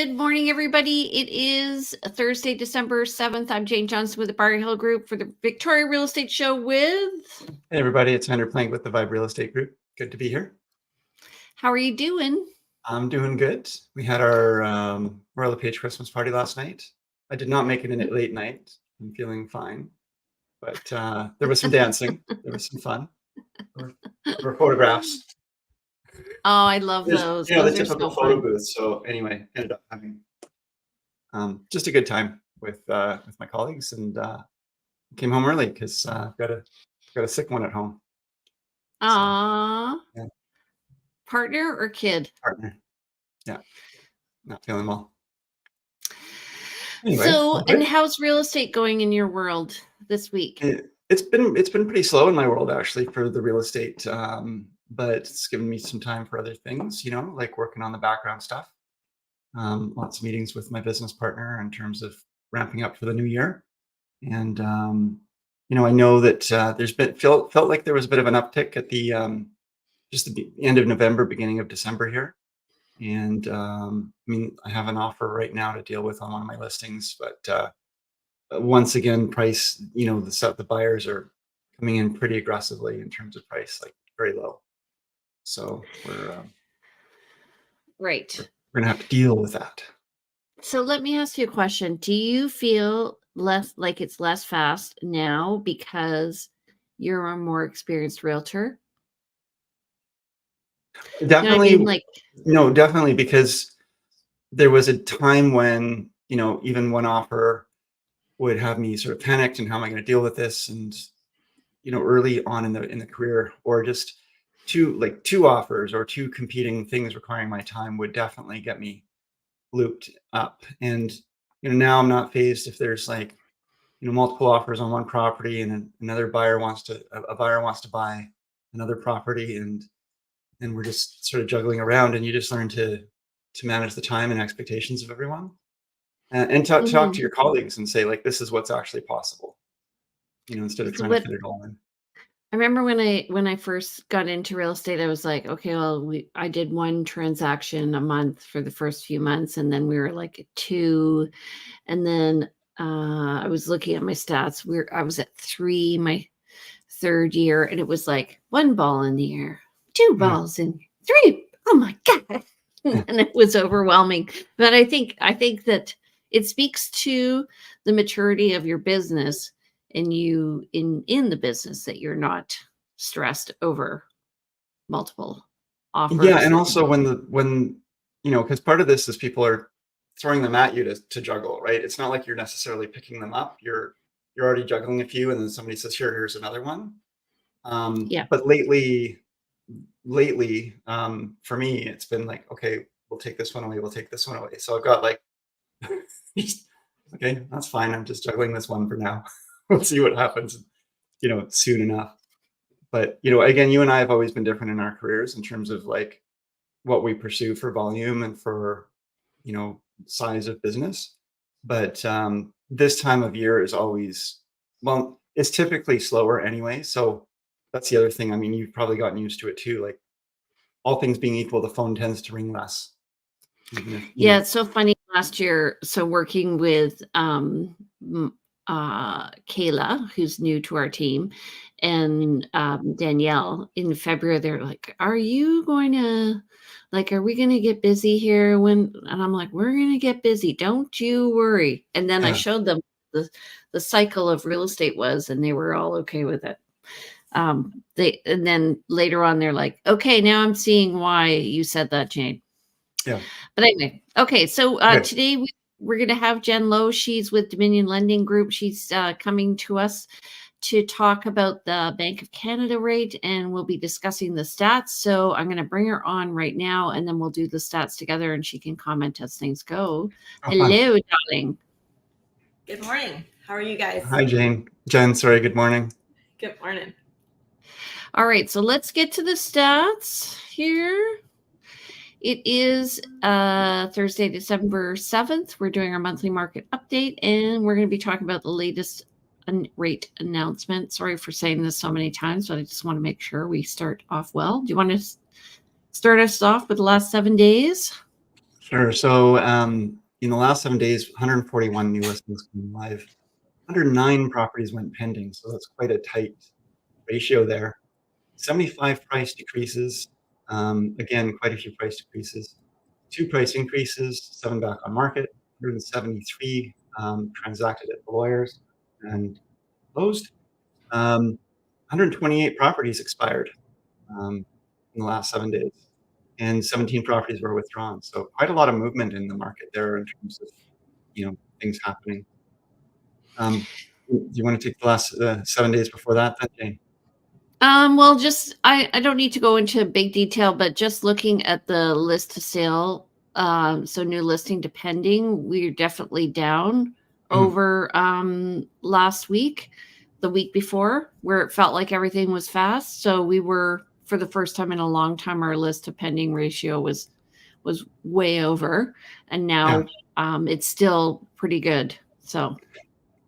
Good morning, everybody. It is Thursday, December 7th. I'm Jane Johnston with the Bar Hill Group for the Victoria Real Estate Show with... Hey, everybody. It's Andrew Plank with the Vibe Real Estate Group. Good to be here. How are you doing? I'm doing good. We had our LePage Christmas party last night. I did not make it in at late night. I'm feeling fine. But there was some dancing. There was some fun. There were photographs. Oh, I love those. The typical photo booth. So anyway, ended up having just a good time with my colleagues, and came home early because got a sick one at home. Aww. So, yeah. Partner or kid? Partner. Yeah. Not feeling well. Anyway, so, and how's real estate going in your world this week? It's been pretty slow in my world, actually, for the real estate. But it's given me some time for other things, like working on the background stuff. Lots of meetings with my business partner in terms of ramping up for the new year. And, I know that felt like there was a bit of an uptick at the end of November, beginning of December here. And I have an offer right now to deal with on one of my listings, but once again, price, the buyers are coming in pretty aggressively in terms of price, like very low. So we're gonna have to deal with that. So let me ask you a question. Do you feel it's less fast now because you're a more experienced realtor? Definitely. No, definitely, because there was a time when, even one offer would have me sort of panicked, and how am I going to deal with this? And, early on in the career, or just two offers or two competing things requiring my time would definitely get me looped up. And, now I'm not phased if there's multiple offers on one property and a buyer wants to buy another property, and we're just sort of juggling around, and you just learn to manage the time and expectations of everyone, and talk to your colleagues and say, this is what's actually possible, instead of trying to fit it all in. I remember when I first got into real estate, I was like, okay, well, I did one transaction a month for the first few months, and then we were like at 2, and then I was looking at my stats. I was at 3 my third year, and it was like 1 ball in the air, 2 balls in 3. Oh my God. And it was overwhelming. But I think that it speaks to the maturity of your business and you in the business, that you're not stressed over multiple offers. Yeah. And also when because part of this is people are throwing them at you to juggle, right? It's not like you're necessarily picking them up. You're already juggling a few, and then somebody says, here's another one. But lately, for me, it's been like, okay, we'll take this one away. We'll take this one away. So I've got okay, that's fine. I'm just juggling this one for now. We'll see what happens, soon enough. But, again, you and I have always been different in our careers in terms of what we pursue for volume and for, size of business. But this time of year is always, it's typically slower anyway. So that's the other thing. I mean, you've probably gotten used to it too. All things being equal, the phone tends to ring less. It's so funny. Last year, so working with Kayla, who's new to our team, and Danielle, in February, they're like, are we going to get busy here? And I'm like, we're going to get busy. Don't you worry. And then I showed them the cycle of real estate was, and they were all okay with it. And then later on, they're like, okay, now I'm seeing why you said that, Jane. Yeah. But anyway, okay. So today we're going to have Jen Lowe. She's with Dominion Lending Group. She's coming to us to talk about the Bank of Canada rate, and we'll be discussing the stats. So I'm going to bring her on right now, and then we'll do the stats together, and she can comment as things go. Hello, darling. Good morning. How are you guys? Hi, Jane. Jen, sorry. Good morning. Good morning. All right. So let's get to the stats here. It is Thursday, December 7th. We're doing our monthly market update, and we're going to be talking about the latest rate announcement. Sorry for saying this so many times, but I just want to make sure we start off well. Do you want to start us off with the last 7 days? Sure. So in the last 7 days, 141 new listings came live. 109 properties went pending, so that's quite a tight ratio there. 75 price decreases. Again, quite a few price decreases. 2 price increases, 7 back on market. 173 transacted at the lawyers and closed. 128 properties expired in the last 7 days, and 17 properties were withdrawn. So quite a lot of movement in the market there in terms of things happening. Do you want to take the last 7 days before that, then, Jane? Well, just I don't need to go into big detail, but just looking at the list to sale, so new listing to pending, we're definitely down over last week, the week before, where it felt like everything was fast. So we were, for the first time in a long time, our list to pending ratio was way over, and now it's still pretty good. So.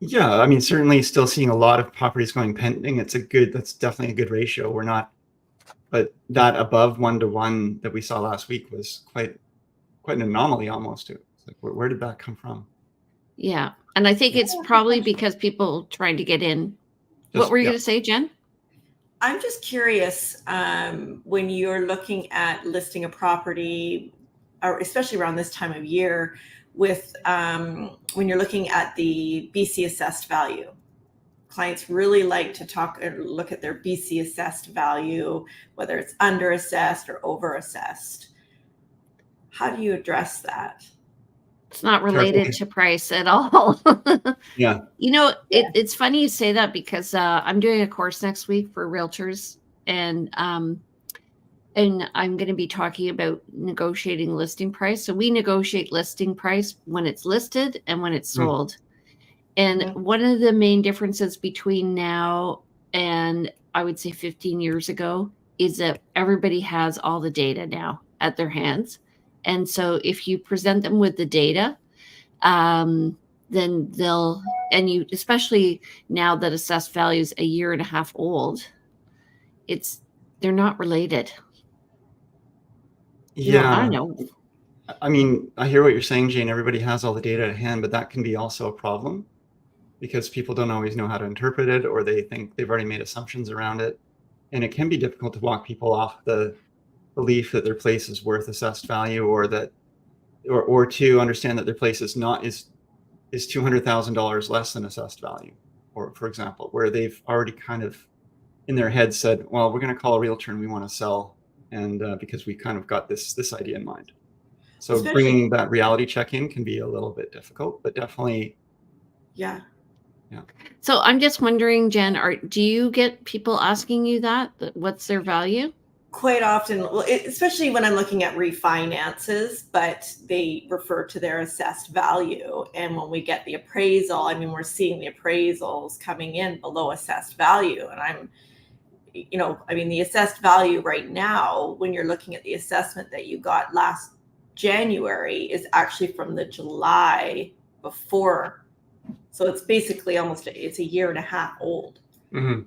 Yeah, I mean, certainly still seeing a lot of properties going pending. That's definitely a good ratio. We're not, but that above 1-to-1 that we saw last week was quite an anomaly almost. It's like, where did that come from? Yeah, and I think it's probably because people trying to get in. What were you going to say, Jen? I'm just curious, when you're looking at listing a property, or especially around this time of year, with when you're looking at the BC assessed value. Clients really like to look at their BC assessed value, whether it's under assessed or over assessed. How do you address that? It's not related to price at all. Yeah. It's funny you say that, because I'm doing a course next week for realtors, and I'm going to be talking about negotiating listing price. So we negotiate listing price when it's listed and when it's sold. And one of the main differences between now and, I would say, 15 years ago is that everybody has all the data now at their hands. And so if you present them with the data, then you, especially now that assessed value is a year and a half old, they're not related. Yeah. I don't know. I mean, I hear what you're saying, Jane. Everybody has all the data at hand, but that can be also a problem because people don't always know how to interpret it, or they think they've already made assumptions around it. And it can be difficult to walk people off the belief that their place is worth assessed value, or to understand that their place is $200,000 less than assessed value, or, for example, where they've already kind of in their head said, well, we're going to call a realtor and we want to sell, and because we kind of got this idea in mind. So bringing that reality check in can be a little bit difficult, but definitely. Yeah. So I'm just wondering, Jen, do you get people asking you that what's their value? Quite often, especially when I'm looking at refinances, but they refer to their assessed value. And when we get the appraisal, I mean, we're seeing the appraisals coming in below assessed value. And the assessed value right now, when you're looking at the assessment that you got last January, is actually from the July before. So it's basically it's a year and a half old. Mm-hmm.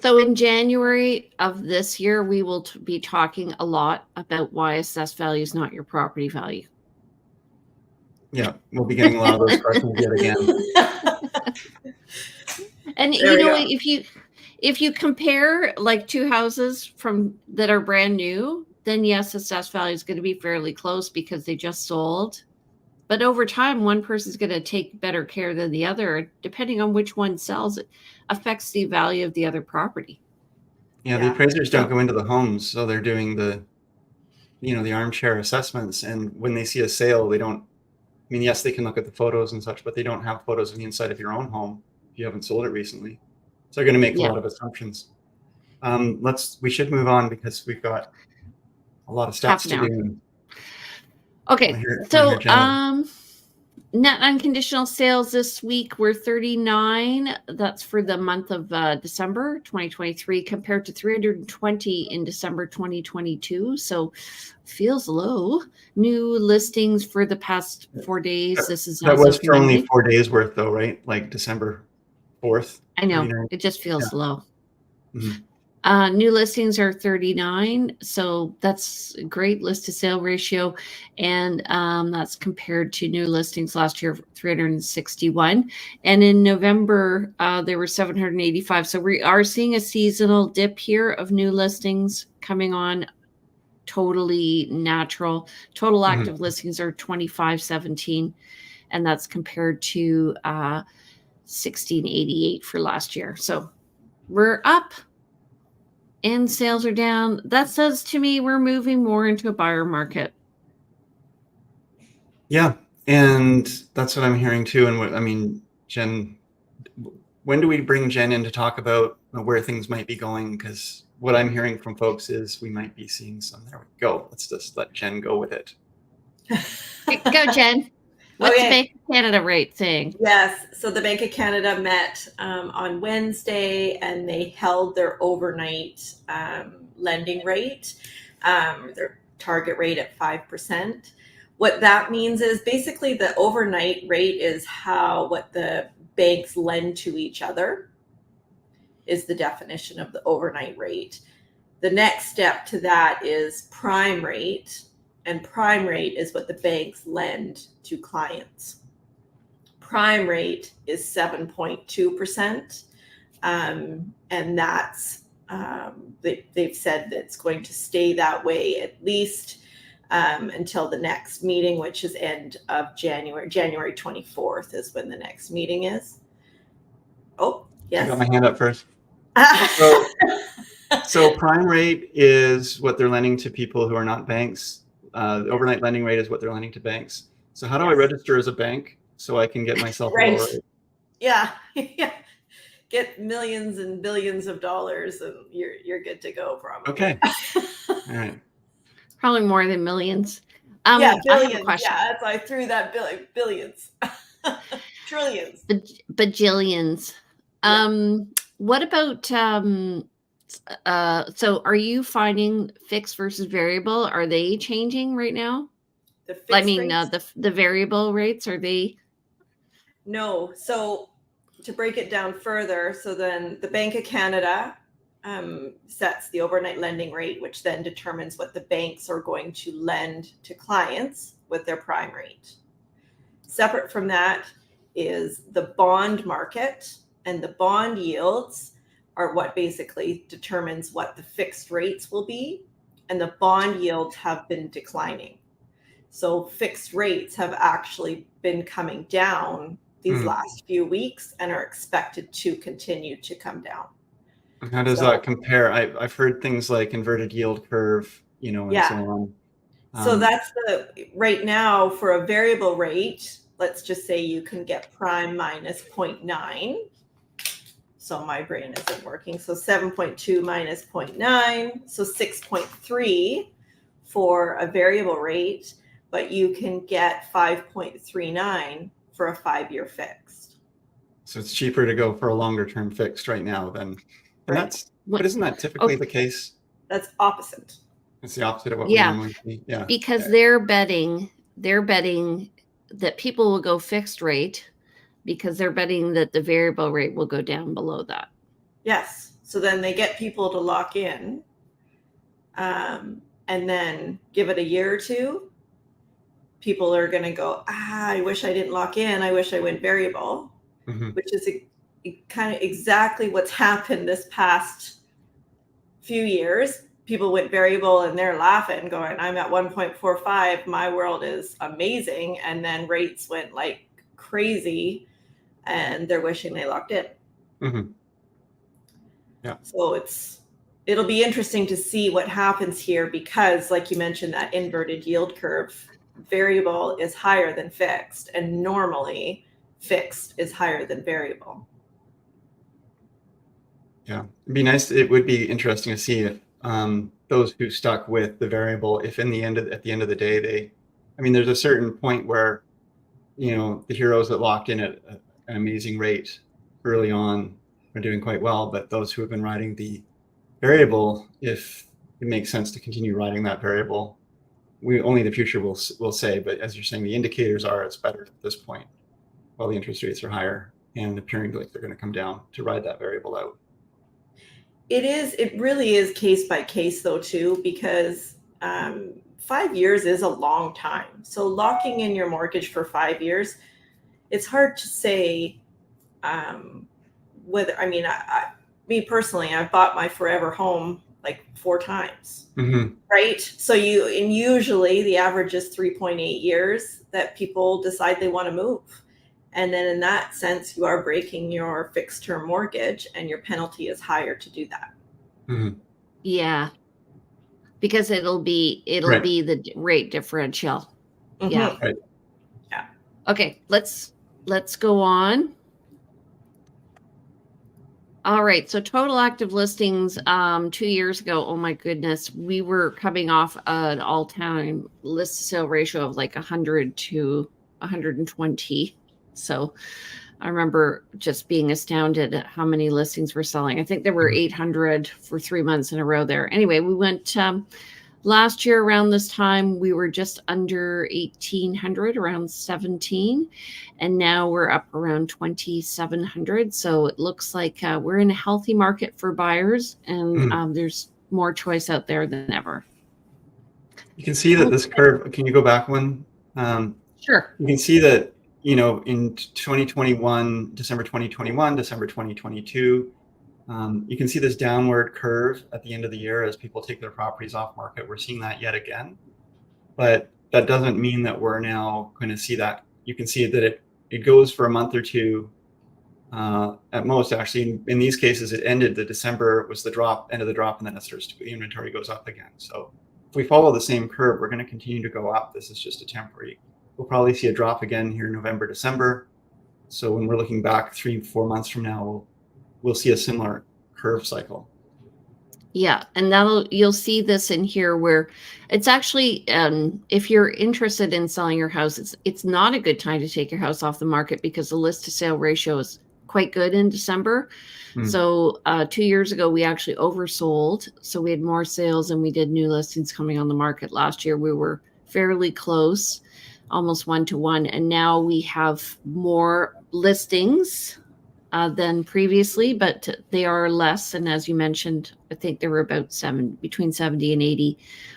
So in January of this year, we will be talking a lot about why assessed value is not your property value. Yeah, we'll be getting a lot of those questions yet again. And if you compare like two houses that are brand new, then yes, assessed value is going to be fairly close because they just sold. But over time, one person's going to take better care than the other. Depending on which one sells, it affects the value of the other property. Yeah, the appraisers don't go into the homes, so they're doing the armchair assessments. And when they see a sale, they don't. I mean, yes, they can look at the photos and such, but they don't have photos of the inside of your own home if you haven't sold it recently. So they're going to make a lot of assumptions. We should move on because we've got a lot of stats to do. Okay, so net unconditional sales this week were 39. That's for the month of December 2023, compared to 320 in December 2022. So feels low. New listings for the past 4 days. That was for only 4 days worth, though, right? Like December 4th. I know. It just feels low. Mm-hmm. New listings are 39, so that's a great list to sale ratio, and that's compared to new listings last year, 361. And in November, there were 785. So we are seeing a seasonal dip here of new listings coming on, totally natural. Total active listings are 2517, and that's compared to 1688 for last year. So we're up. And sales are down. That says to me we're moving more into a buyer market. Yeah, and that's what I'm hearing too. And what I mean, Jen, when do we bring Jen in to talk about where things might be going? Because what I'm hearing from folks is we might be seeing some. There we go. Let's just let Jen go with it. Go, Jen. What's Okay. the Bank of Canada rate saying? Yes. So the Bank of Canada met on Wednesday, and they held their overnight lending rate, their target rate at 5%. What that means is basically the overnight rate is what the banks lend to each other is the definition of the overnight rate. The next step to that is prime rate, and prime rate is what the banks lend to clients. Prime rate is 7.2%, and that's they've said that it's going to stay that way at least until the next meeting, which is end of January. January 24th is when the next meeting is. Oh, yes. I got my hand up first. So prime rate is what they're lending to people who are not banks. The overnight lending rate is what they're lending to banks. So how do I register as a bank so I can get myself a lower rate? Yeah. Get millions and billions of dollars, and you're good to go, probably. Okay. All right. Probably more than millions. Yeah, billions. I have a question. Yeah, that's why I threw that billions. Trillions. Bajillions. What about so are you finding fixed versus variable? Are they changing right now? The fixed rates? The variable rates, are they? No. So to break it down further, so then the Bank of Canada sets the overnight lending rate, which then determines what the banks are going to lend to clients with their prime rate. Separate from that is the bond market, and the bond yields are what basically determines what the fixed rates will be, and the bond yields have been declining. So fixed rates have actually been coming down these last few weeks and are expected to continue to come down. How does that compare? I've heard things like inverted yield curve, and so on. So that's right now for a variable rate, let's just say you can get prime minus 0.9. So my brain isn't working. So 7.2 minus 0.9, so 6.3 for a variable rate, but you can get 5.39 for a 5-year fixed. So it's cheaper to go for a longer term fixed right now than, but isn't that typically the case? That's opposite. It's the opposite of what we normally see. Yeah. Because they're betting that people will go fixed rate, because they're betting that the variable rate will go down below that. Yes. So then they get people to lock in, and then give it a year or two. People are going to go, I wish I didn't lock in. I wish I went variable, which is kind of exactly what's happened this past few years. People went variable and they're laughing, going, I'm at 1.45. My world is amazing. And then rates went like crazy, and they're wishing they locked in. Yeah. So it'll be interesting to see what happens here, because like you mentioned, that inverted yield curve, variable is higher than fixed, and normally fixed is higher than variable. Yeah, it would be interesting to see if those who stuck with the variable, if at the end of the day, there's a certain point where, the heroes that locked in at an amazing rate early on are doing quite well, but those who have been riding the variable, if it makes sense to continue riding that variable, only the future will say. But as you're saying, the indicators are it's better at this point, while the interest rates are higher and appearing like they're going to come down, to ride that variable out. It really is case by case though too, because 5 years is a long time. So locking in your mortgage for 5 years, it's hard to say whether, I mean, me personally, I've bought my forever home like 4 times, right? So usually the average is 3.8 years that people decide they want to move. And then in that sense, you are breaking your fixed term mortgage and your penalty is higher to do that. Yeah. Because it'll be the rate differential. Yeah. Right. Yeah. Okay, let's go on. All right, so total active listings 2 years ago, oh my goodness, we were coming off an all-time list to sale ratio of like 100 to 120. So I remember just being astounded at how many listings were selling. I think there were 800 for 3 months in a row there. Anyway, we went last year around this time, we were just under 1,800, around 17. And now we're up around 2,700. So it looks like we're in a healthy market for buyers, and there's more choice out there than ever. You can see that this curve, can you go back one? Sure. You can see that, in 2021, December 2021, December 2022, you can see this downward curve at the end of the year as people take their properties off market. We're seeing that yet again, but that doesn't mean that we're now going to see that. You can see that it goes for a month or two at most. Actually, in these cases, it ended. The December was the drop, end of the drop, and then it starts to, the inventory goes up again. So if we follow the same curve, we're going to continue to go up. This is just a temporary. We'll probably see a drop again here in November, December. So when we're looking back 3-4 months from now, we'll see a similar curve cycle. Yeah, and you'll see this in here where it's actually, if you're interested in selling your house, it's not a good time to take your house off the market because the list to sale ratio is quite good in December. So 2 years ago, we actually oversold. So we had more sales than we did new listings coming on the market. Last year, we were fairly close, almost 1-to-1. And now we have more listings than previously, but they are less. And as you mentioned, I think there were about between 70 and 80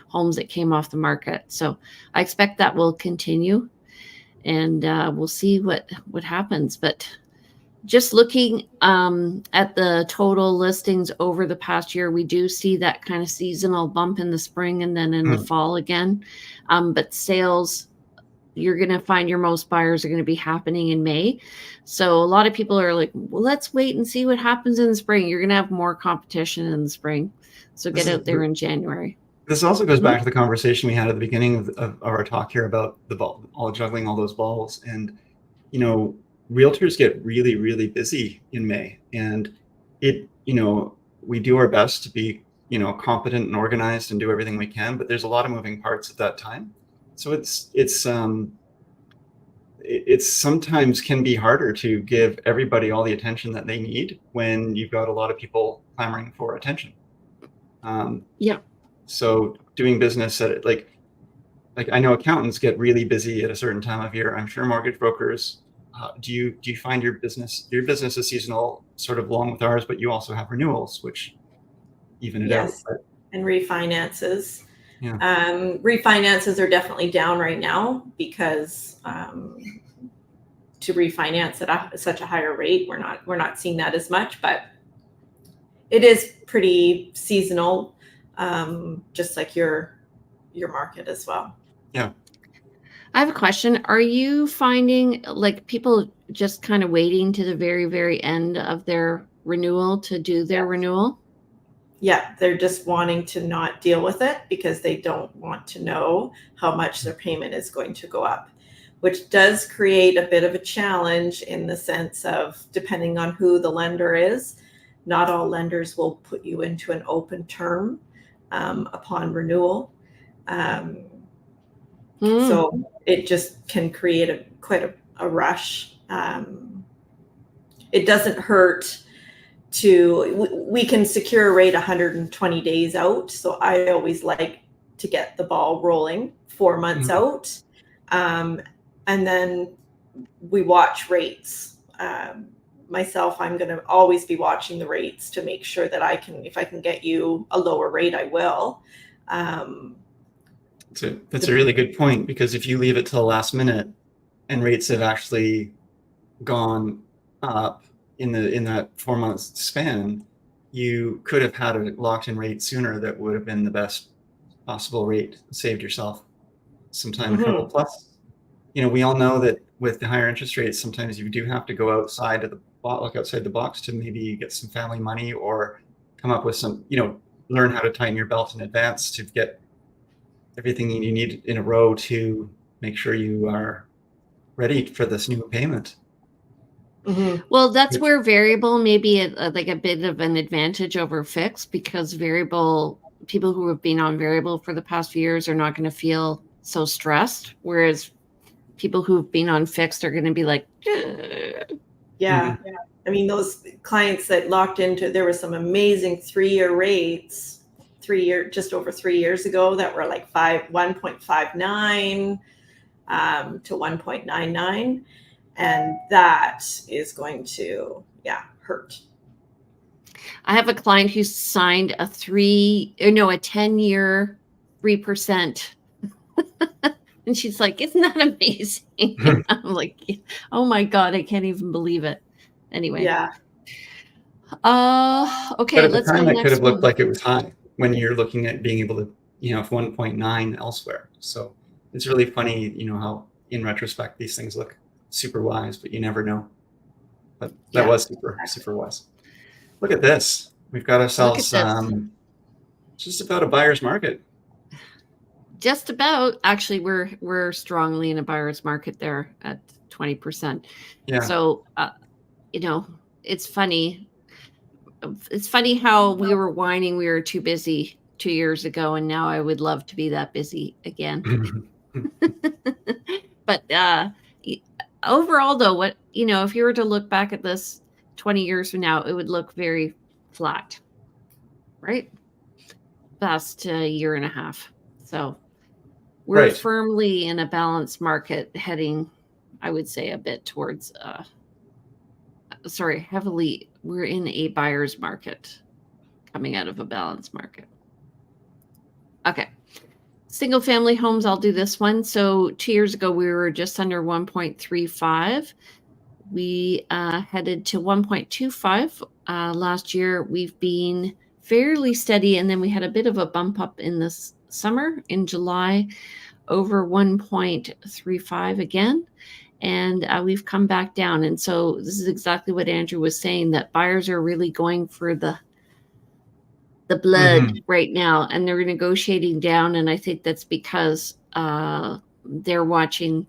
homes that came off the market. So I expect that will continue, and we'll see what happens. But just looking at the total listings over the past year, we do see that kind of seasonal bump in the spring and then in the fall again. But sales, you're going to find your most buyers are going to be happening in May. So a lot of people are like, well, let's wait and see what happens in the spring. You're going to have more competition in the spring. So get out there in January. This also goes back to the conversation we had at the beginning of our talk here about juggling all those balls. And, realtors get really, really busy in May. And we do our best to be, competent and organized and do everything we can, but there's a lot of moving parts at that time. So it sometimes can be harder to give everybody all the attention that they need when you've got a lot of people clamoring for attention. Yeah. So doing business at like I know accountants get really busy at a certain time of year. I'm sure mortgage brokers. Do you find your business is seasonal, sort of along with ours, but you also have renewals, which even it out. But, and refinances. Yeah. Refinances are definitely down right now because to refinance at such a higher rate, we're not seeing that as much, but it is pretty seasonal, just like your market as well. Yeah. I have a question. Are you finding like people just kind of waiting to the very, very end of their renewal to do their renewal? Yeah, they're just wanting to not deal with it because they don't want to know how much their payment is going to go up, which does create a bit of a challenge in the sense of depending on who the lender is. Not all lenders will put you into an open term upon renewal. So it just can create quite a rush. It doesn't hurt we can secure a rate 120 days out. So I always like to get the ball rolling 4 months out. And then we watch rates myself, I'm going to always be watching the rates to make sure that if I can get you a lower rate, I will. That's a really good point, because if you leave it till the last minute and rates have actually gone up in that 4 months span, you could have had a locked in rate sooner that would have been the best possible rate, saved yourself some time and trouble. Plus, we all know that with the higher interest rates, sometimes you do have to go outside of outside the box to maybe get some family money, or come up with some, learn how to tighten your belt in advance to get everything you need in a row to make sure you are ready for this new payment. Well, that's where variable may be like a bit of an advantage over fixed, because people who have been on variable for the past few years are not going to feel so stressed, whereas people who've been on fixed are going to be like, yeah. I mean, those clients that locked into, there were some amazing 3-year rates, just over 3 years ago, that were like 1.59 to 1.99. And that is going to, hurt. I have a client who signed a 10-year 3%. And she's like, isn't that amazing? I'm like, oh my God, I can't even believe it. Anyway. Yeah. Okay, but at let's the time, go it next could have looked one. like it was high when you're looking at being able to, 1.9 elsewhere. So it's really funny, how in retrospect these things look super wise, but you never know. But that was super wise. Look at this. We've got ourselves just about a buyer's market. Just about. Actually, we're strongly in a buyer's market there at 20%. Yeah. So, it's funny. It's funny how we were whining we were too busy 2 years ago, and now I would love to be that busy again. But overall, though, if you were to look back at this 20 years from now, it would look very flat, right? Past a year and a half. So we're firmly in a balanced market, heading, I would say, a bit towards, we're in a buyer's market coming out of a balanced market. Okay. Single family homes, I'll do this one. So 2 years ago, we were just under 1.35. We headed to 1.25 last year. We've been fairly steady, and then we had a bit of a bump up in this summer in July, over 1.35 again, and we've come back down. And so this is exactly what Andrew was saying, that buyers are really going for the blood right now, and they're negotiating down. And I think that's because they're watching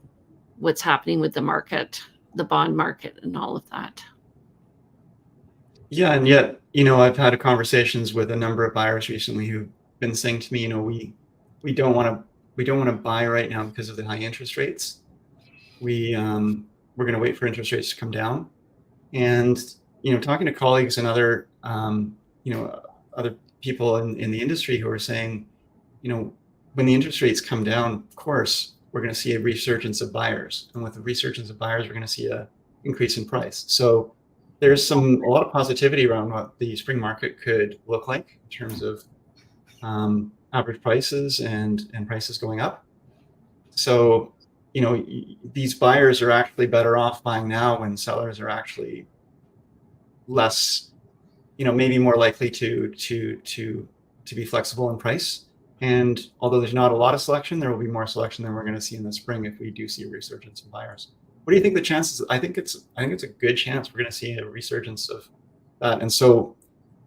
what's happening with the market, the bond market, and all of that. Yeah, and yet, I've had conversations with a number of buyers recently who've been saying to me, we don't want to buy right now because of the high interest rates. We're going to wait for interest rates to come down. And talking to colleagues and other other people in the industry who are saying, when the interest rates come down, of course, we're going to see a resurgence of buyers, and with the resurgence of buyers, we're going to see an increase in price. So there's a lot of positivity around what the spring market could look like in terms of average prices and prices going up. So, these buyers are actually better off buying now when sellers are actually less, maybe more likely to be flexible in price. And although there's not a lot of selection, there will be more selection than we're going to see in the spring if we do see a resurgence of buyers. What do you think the chances? I think it's a good chance we're going to see a resurgence of that. And so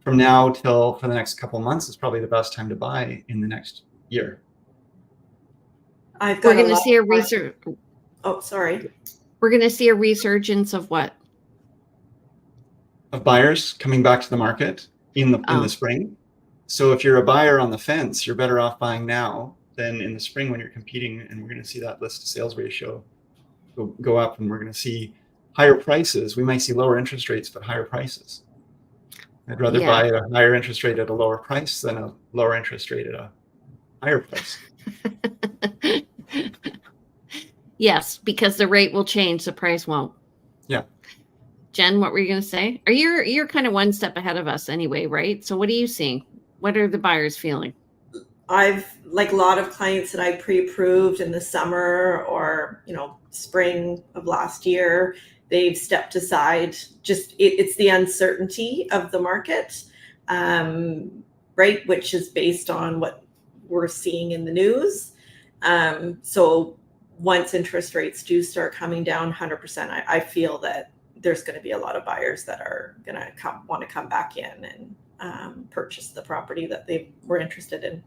from now till for the next couple of months is probably the best time to buy in the next year. We're going to see a resurgence. Oh, sorry. We're going to see a resurgence of what? Of buyers coming back to the market in the spring. So if you're a buyer on the fence, you're better off buying now than in the spring when you're competing. And we're going to see that list to sales ratio go up, and we're going to see higher prices. We might see lower interest rates, but higher prices. I'd rather buy at a higher interest rate at a lower price than a lower interest rate at a higher price. Yes, because the rate will change, the price won't. Yeah. Jen, what were you going to say? You're kind of one step ahead of us anyway, right? So what are you seeing? What are the buyers feeling? I've, like a lot of clients that I pre-approved in the summer or, spring of last year, they've stepped aside. Just it's the uncertainty of the market, right? Which is based on what we're seeing in the news. So once interest rates do start coming down 100%, I feel that there's going to be a lot of buyers that are going to want to come back in and purchase the property that they were interested in.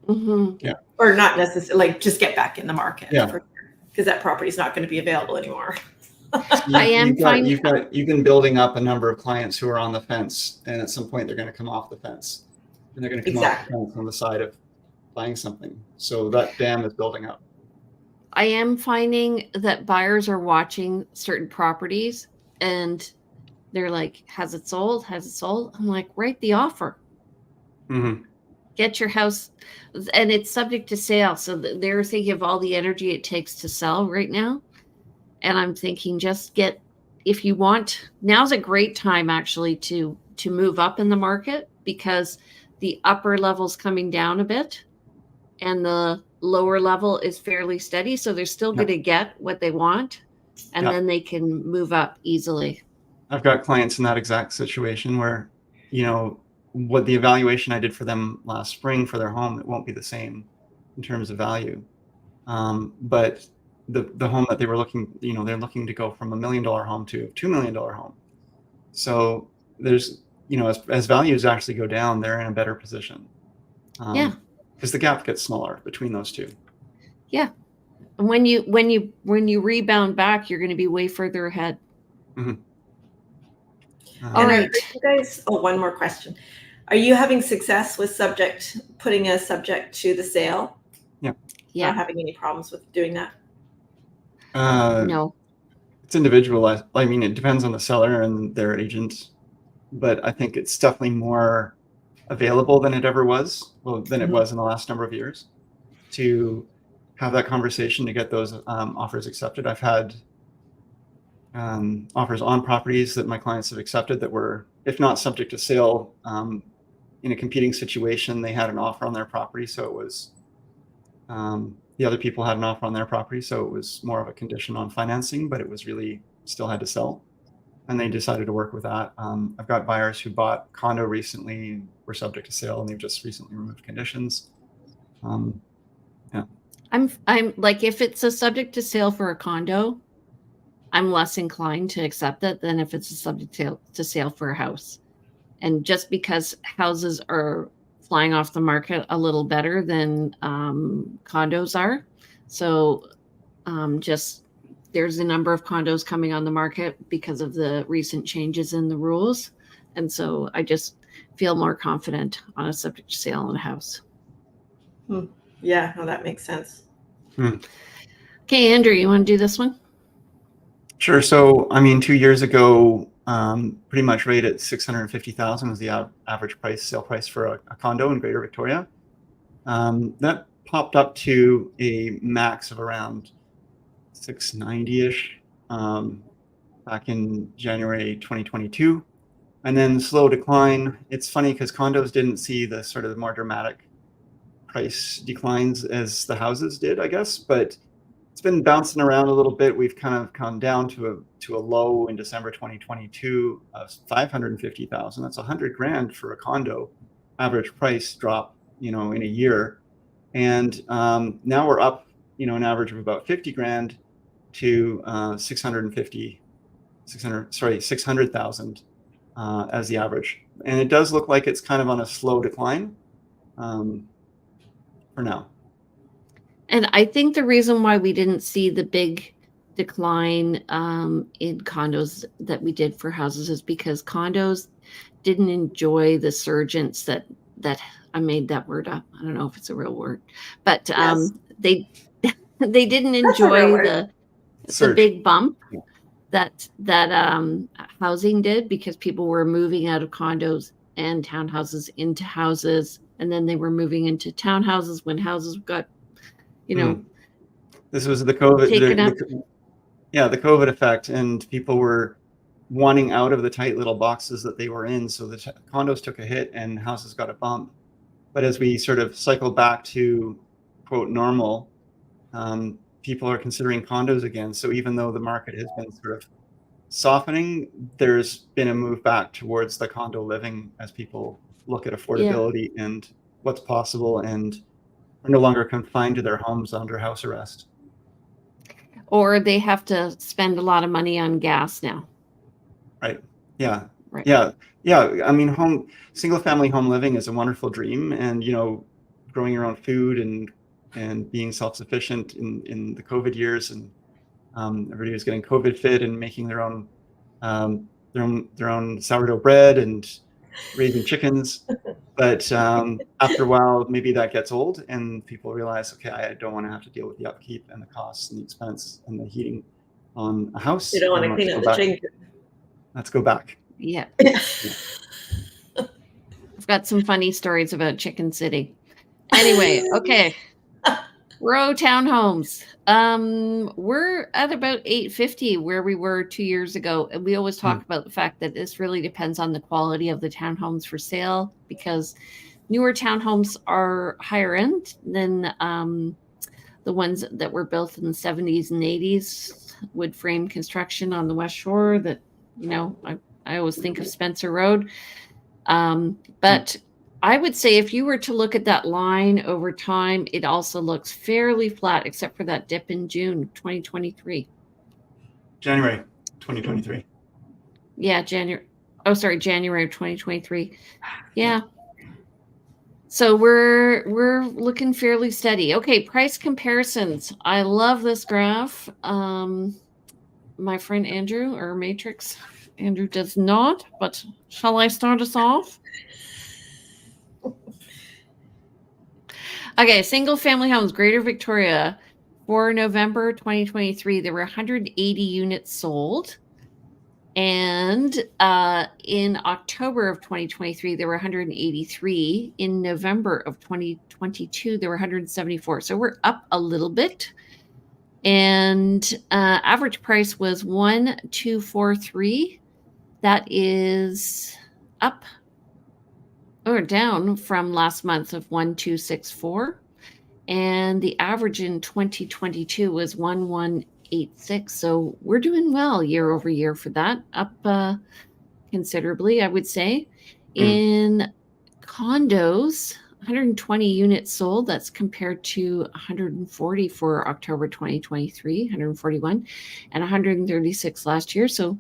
Mm-hmm. Yeah. Or not necessarily, like just get back in the market. Yeah. Because that property is not going to be available anymore. You've been building up a number of clients who are on the fence, and at some point they're going to come off the fence, and they're going to come off the fence on the side of buying something. So that dam is building up. I am finding that buyers are watching certain properties and they're like, has it sold? Has it sold? I'm like, write the offer. Mm-hmm. Get your house, and it's subject to sale. So they're thinking of all the energy it takes to sell right now. And I'm thinking, just get, if you want, now's a great time actually to move up in the market, because the upper level's coming down a bit and the lower level is fairly steady. So they're still going to get what they want, and then they can move up easily. I've got clients in that exact situation where, what the evaluation I did for them last spring for their home, it won't be the same in terms of value. But the home that they were looking, they're looking to go from $1 million home to a $2 million home. So there's, as values actually go down, they're in a better position. Because the gap gets smaller between those two. Yeah. And when you rebound back, you're going to be way further ahead. Mm-hmm. All right. You guys, one more question. Are you having success with putting a subject to the sale? Yeah. Not having any problems with doing that? No. It's individual. I mean, it depends on the seller and their agent, but I think it's definitely more available than it ever was. Than it was in the last number of years, to have that conversation to get those offers accepted. I've had offers on properties that my clients have accepted that were, if not subject to sale, in a competing situation. They had an offer on their property, so it was the other people had an offer on their property, so it was more of a condition on financing, but it was really still had to sell, and they decided to work with that. I've got buyers who bought condo recently, were subject to sale, and they've just recently removed conditions. I'm like, if it's a subject to sale for a condo, I'm less inclined to accept it than if it's a subject to sale for a house. And just because houses are flying off the market a little better than condos are. So there's a number of condos coming on the market because of the recent changes in the rules. And so I just feel more confident on a subject to sale in a house. Yeah, no, that makes sense. Okay, Andrew, you want to do this one? Sure. So, 2 years ago, pretty much right at $650,000 was the average sale price for a condo in Greater Victoria. That popped up to a max of around $690-ish back in January 2022, and then slow decline. It's funny because condos didn't see the sort of more dramatic price declines as the houses did, I guess, but it's been bouncing around a little bit. We've kind of come down to a low in December 2022 of $550,000. That's $100,000 for a condo average price drop, in a year. And now we're up, an average of about $50,000 to $600,000 as the average. And it does look like it's kind of on a slow decline for now. And I think the reason why we didn't see the big decline in condos that we did for houses is because condos didn't enjoy the surgence that I made that word up. I don't know if it's a real word, but they didn't enjoy the big bump that housing did, because people were moving out of condos and townhouses into houses, and then they were moving into townhouses when houses got, this was the COVID, taken up. the COVID effect, and people were wanting out of the tight little boxes that they were in. So the condos took a hit and houses got a bump. But as we sort of cycle back to quote normal, people are considering condos again. So even though the market has been sort of softening, there's been a move back towards the condo living as people look at affordability and what's possible and are no longer confined to their homes under house arrest. Or they have to spend a lot of money on gas now. Right. Yeah. Right. Yeah. I mean, single family home living is a wonderful dream, and growing your own food and being self-sufficient in the COVID years, and everybody was getting COVID fit and making their own sourdough bread and raising chickens. But after a while, maybe that gets old, and people realize, okay, I don't want to have to deal with the upkeep and the costs and the expense and the heating on a house. They don't want to clean up the chicken. Let's go back. Yeah. I've got some funny stories about Chicken City. Anyway, okay. Row townhomes. We're at about 850 where we were 2 years ago. And we always talk about the fact that this really depends on the quality of the townhomes for sale, because newer townhomes are higher end than the ones that were built in the 70s and 80s, wood frame construction on the West Shore that, I always think of Spencer Road. But I would say if you were to look at that line over time, it also looks fairly flat, except for that dip in June 2023. January 2023. Yeah, January of 2023. Yeah. So we're looking fairly steady. Okay, price comparisons. I love this graph. My friend Andrew, or Matrix, Andrew does not, but shall I start us off? Okay, single family homes, Greater Victoria. For November 2023, there were 180 units sold. And in October of 2023, there were 183. In November of 2022, there were 174. So we're up a little bit. And average price was 1,243. That is up or down from last month of 1,264. And the average in 2022 was 1,186. So we're doing well year over year for that, up considerably, I would say. In condos, 120 units sold. That's compared to 140 for October 2023, 141, and 136 last year. So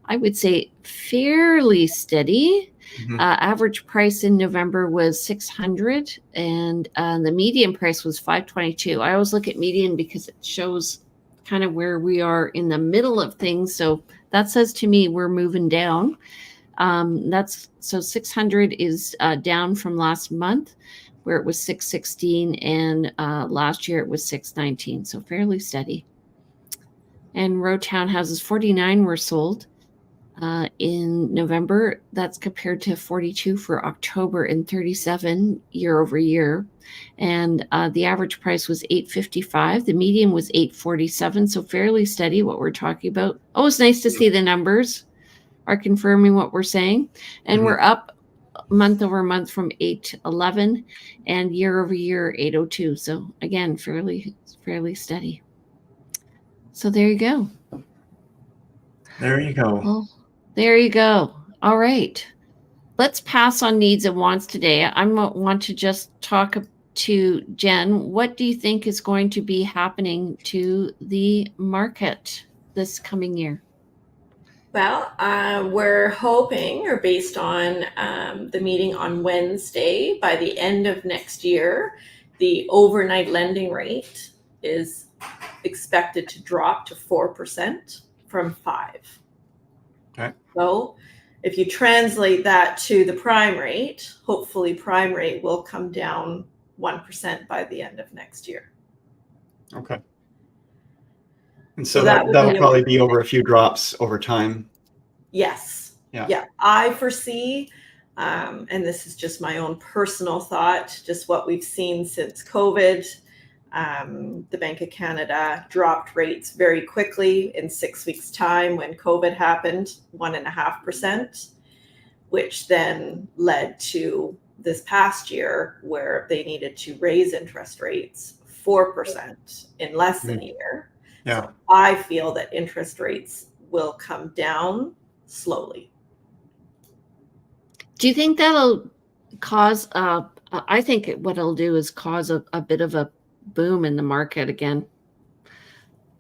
I would say fairly steady. Average price in November was 600, and the median price was 522. I always look at median because it shows kind of where we are in the middle of things. So that says to me we're moving down. So 600 is down from last month, where it was 616, and last year it was 619. So fairly steady. And row townhouses, 49 were sold in November. That's compared to 42 for October and 37 year over year. And the average price was 855. The median was 847. So fairly steady, what we're talking about. Oh, it's nice to see the numbers are confirming what we're saying. And we're up month over month from 811 and year over year 802. So again, fairly steady. So there you go. There you go. Well, there you go. All right. Let's pass on needs and wants today. I want to just talk to Jen. What do you think is going to be happening to the market this coming year? Well, we're hoping, or based on the meeting on Wednesday, by the end of next year, the overnight lending rate is expected to drop to 4% from 5%. Okay. So if you translate that to the prime rate, hopefully prime rate will come down 1% by the end of next year. Okay. And so that'll probably be over a few drops over time. Yes. Yeah. I foresee, and this is just my own personal thought, just what we've seen since COVID, The Bank of Canada dropped rates very quickly in 6 weeks' time when COVID happened, 1.5%, which then led to this past year where they needed to raise interest rates 4% in less than a year. Yeah. So I feel that interest rates will come down slowly. Do you think that'll cause I think what it'll do is cause a bit of a boom in the market again?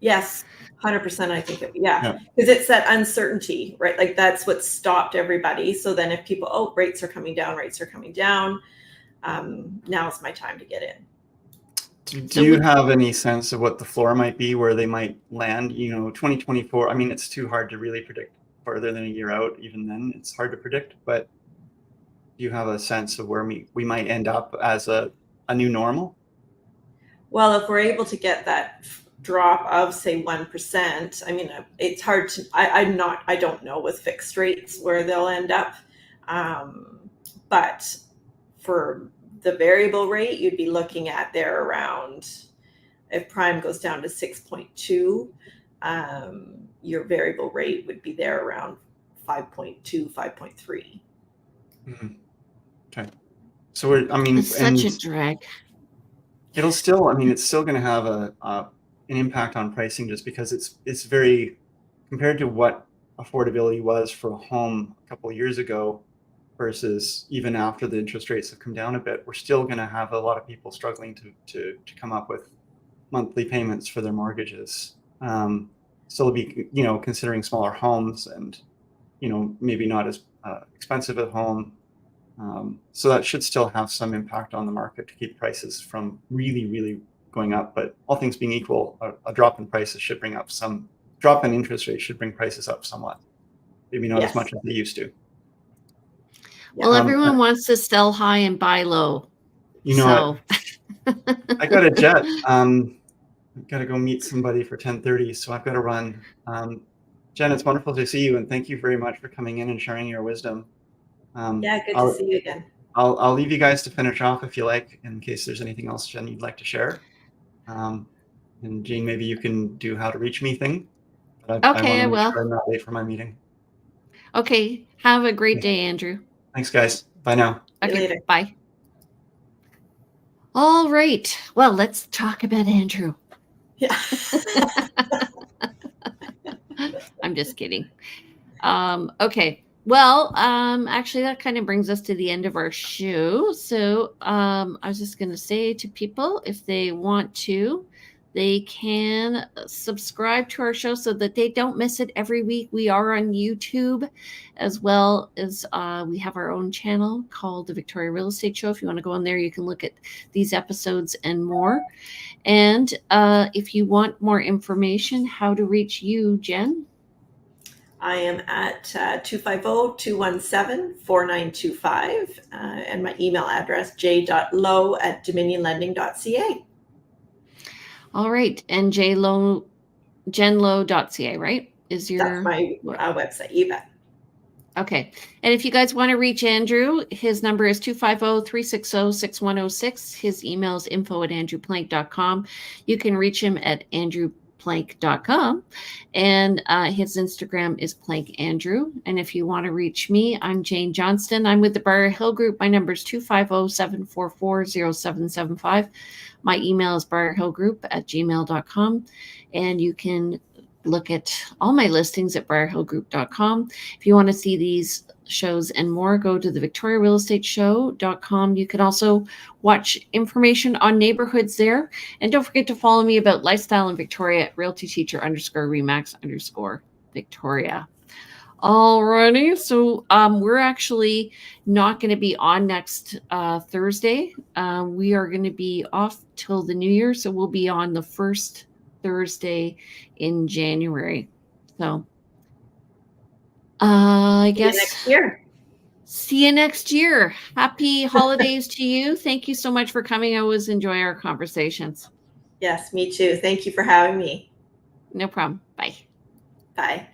Yes, 100%. I think, Yeah. because it's that uncertainty, right? Like that's what stopped everybody. So then if people, oh, rates are coming down, now's my time to get in. Do you have any sense of what the floor might be, where they might land? 2024, I mean, it's too hard to really predict further than a year out. Even then, it's hard to predict. But do you have a sense of where we might end up as a new normal? Well, if we're able to get that drop of, say, 1%, I mean, it's hard to, I don't know with fixed rates where they'll end up. But for the variable rate, you'd be looking at there around, if prime goes down to 6.2, your variable rate would be there around 5.2, 5.3. Mm-hmm. Okay. So it's such a drag. It'll still, it's still going to have an impact on pricing, just because it's very, compared to what affordability was for a home a couple of years ago versus even after the interest rates have come down a bit, we're still going to have a lot of people struggling to come up with monthly payments for their mortgages. Still be, considering smaller homes and, maybe not as expensive a home. So that should still have some impact on the market to keep prices from really, really going up. But all things being equal, a drop in prices should bring up some drop in interest rates should bring prices up somewhat. Maybe not as much as they used to. Well, everyone wants to sell high and buy low. I got a jet. I've got to go meet somebody for 10:30, so I've got to run. Jen, it's wonderful to see you, and thank you very much for coming in and sharing your wisdom. Good to see you again. I'll leave you guys to finish off if you like, in case there's anything else, Jen, you'd like to share. And Jane, maybe you can do how to reach me thing. But I will. Sure I'm not late for my meeting. Okay. Have a great day, Andrew. Thanks, guys. Bye now. Okay. See you later. Bye. All right. Well, let's talk about Andrew. Yeah. I'm just kidding. Okay. Well, actually, that kind of brings us to the end of our show. So I was just going to say to people, if they want to, they can subscribe to our show so that they don't miss it every week. We are on YouTube, as well as we have our own channel called the Victoria Real Estate Show. If you want to go on there, you can look at these episodes and more. And if you want more information, how to reach you, Jen? I am at 250-217-4925, and my email address, j.lowe@dominionlending.ca. All right. And jenlowe.ca, right? Is your... That's my website, you bet. Okay. And if you guys want to reach Andrew, his number is 250-360-6106. His email is info@andrewplank.com. You can reach him at andrewplank.com. And his Instagram is plankandrew. And if you want to reach me, I'm Jane Johnston. I'm with the Briar Hill Group. My number is 250-744-0775. My email is briarhillgroup@gmail.com. And you can look at all my listings at briarhillgroup.com. If you want to see these shows and more, go to the victoriarealestateshow.com. You can also watch information on neighborhoods there. And don't forget to follow me about lifestyle in Victoria at realtyteacher_remax_Victoria. Alrighty, so we're actually not going to be on next Thursday. We are going to be off till the new year, so we'll be on the first Thursday in January. So I guess see you next year. Happy holidays to you. Thank you so much for coming. I always enjoy our conversations. Yes, me too. Thank you for having me. No problem. Bye. Bye.